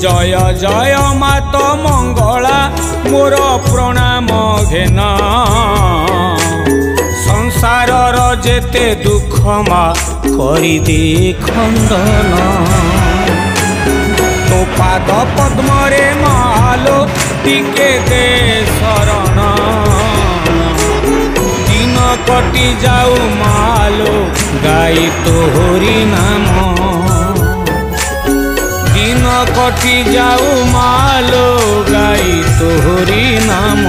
जय जय मात मंगला मोर प्रणाम घेना संसार जेते दुख मा करी दे खंडन तो पाद पद्म रे मालो टिके दे शरण दिन कटि जाऊ मालो गाई तोहरी नाम दिन कटि जाऊ मालो गाई तोहरी नाम।